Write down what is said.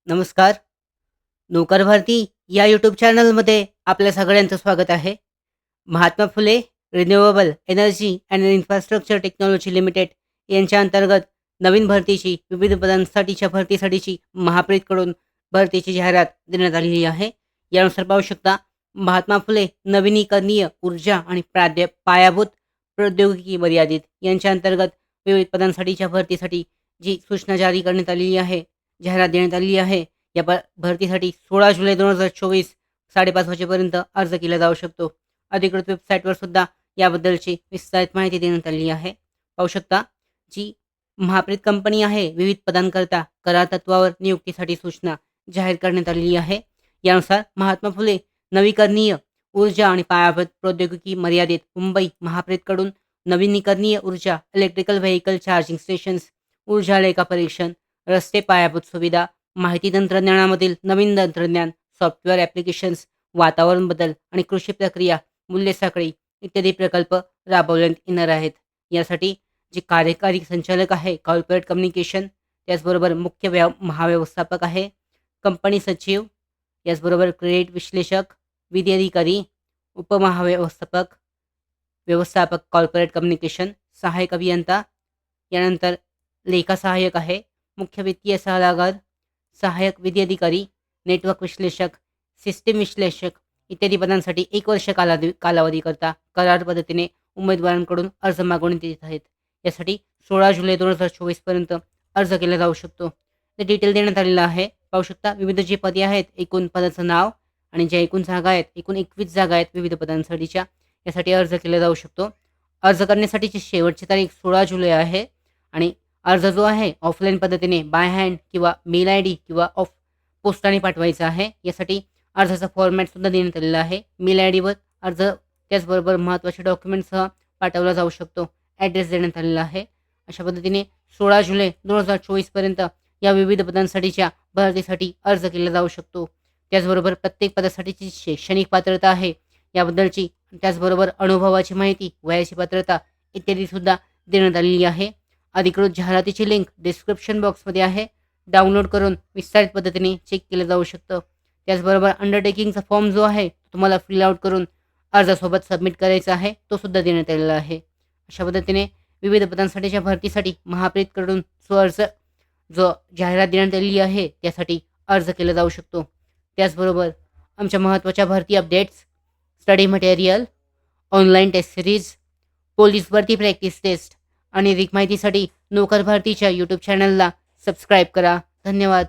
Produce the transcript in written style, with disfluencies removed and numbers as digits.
नमस्कार. नोकर भारती या यूट्यूब चॅनलमध्ये आपल्या सगळ्यांचं स्वागत आहे. Mahatma Phule renewable energy and infrastructure technology limited यांच्या अंतर्गत नवीन भरतीची विविध पदांसाठीच्या भरतीसाठीची महाप्रीतकडून भरतीची जाहिरात देण्यात आलेली आहे. यानुसार पाहू शकता, महात्मा फुले नवीनीकरणीय ऊर्जा आणि पायाभूत प्रौद्योगिकी मर्यादित यांच्या अंतर्गत विविध पदांसाठीच्या भरतीसाठी जी सूचना जारी करण्यात आलेली आहे, जाहिरात देण्यात आलेली आहे. या भरतीसाठी 16 जुलै 2024 5:30 वाजेपर्यंत अर्ज केला जाऊ शकतो. अधिकृत वेबसाईटवर सुद्धा याबद्दलची विस्तारित माहिती देण्यात आलेली आहे. पाहू शकता, जी महाप्रीत कंपनी आहे, विविध पदांकरता करार तत्वावर नियुक्तीसाठी सूचना जाहीर करण्यात आलेली आहे. यानुसार महात्मा फुले नवीकरणीय ऊर्जा आणि पायाभूत प्रौद्योगिकी मर्यादित मुंबई महाप्रीतकडून नवीनीकरणीय ऊर्जा, इलेक्ट्रिकल व्हेकल चार्जिंग स्टेशन्स, ऊर्जा लेखा परीक्षण, रस्ते पायाभूत सुविधा, माहिती तंत्रज्ञानामधील नवीन तंत्रज्ञान, सॉफ्टवेअर ॲप्लिकेशन्स, वातावरण बदल आणि कृषी प्रक्रिया, मूल्य साखळी इत्यादी प्रकल्प राबवण्यात येणार आहेत. यासाठी जे कार्यकारी संचालक आहे, कॉर्पोरेट कम्युनिकेशन, त्याचबरोबर मुख्य महाव्यवस्थापक आहे, कंपनी सचिव, याचबरोबर क्रेडिट विश्लेषक, विधी अधिकारी, उपमहाव्यवस्थापक, व्यवस्थापक कॉर्पोरेट कम्युनिकेशन, सहाय्यक अभियंता, यानंतर लेखा सहाय्यक आहे, मुख्य वित्तीय सल्लागार, सहाय्यक विधी अधिकारी, नेटवर्क विश्लेषक, सिस्टीम विश्लेषक इत्यादी पदांसाठी 1 वर्ष कालावधीकरता करार पद्धतीने उमेदवारांकडून अर्ज मागवण्यात येत आहेत. यासाठी 16 जुलै 2024 पर्यंत अर्ज केला जाऊ शकतो. ते डिटेल देण्यात आलेलं आहे. पाहू शकता, विविध जी पदे आहेत, एकूण पदाचं नाव आणि ज्या एकूण जागा आहेत, एकूण 21 जागा आहेत विविध पदांसाठीच्या, यासाठी अर्ज केला जाऊ शकतो. अर्ज करण्यासाठीची शेवटची तारीख 16 जुलै आहे आणि अर्ज जो आहे ऑफलाईन पद्धतीने बाय हँड किंवा मेल आय डी किंवा पोस्टाने पाठवायचा आहे. यासाठी अर्जाचा फॉर्मॅटसुद्धा देण्यात आलेला आहे. मेल आय डीवर अर्ज त्याचबरोबर महत्त्वाचे डॉक्युमेंटसह पाठवला जाऊ शकतो. ॲड्रेस देण्यात आलेला आहे. अशा पद्धतीने 16 जुलै 2024 पर्यंत या विविध पदांसाठीच्या भरतीसाठी अर्ज केला जाऊ शकतो. त्याचबरोबर प्रत्येक पदासाठीची शैक्षणिक पात्रता आहे याबद्दलची, त्याचबरोबर अनुभवाची माहिती, वयाची पात्रता इत्यादीसुद्धा देण्यात आलेली आहे. अधिकृत जाहिरातीची लिंक डिस्क्रिप्शन बॉक्समध्ये आहे. डाउनलोड करून विस्तारित पद्धतीने चेक केलं जाऊ शकतं. त्याचबरोबर अंडरटेकिंगचा फॉर्म जो आहे तुम्हाला फिल आउट करून अर्जासोबत सबमिट करायचा आहे, तो सुद्धा देण्यात आलेला आहे. अशा पद्धतीने विविध पदांसाठीच्या भरतीसाठी महाप्रीतकडून जो जाहिरात देण्यात आलेली आहे त्यासाठी अर्ज केला जाऊ शकतो. त्याचबरोबर आमच्या महत्त्वाच्या भरती updates, study material, online test series, police भरती प्रॅक्टिस टेस्ट आणि अधिक माहितीसाठी नोकर भारतीच्या यूट्यूब चॅनलला सबस्क्राईब करा. धन्यवाद.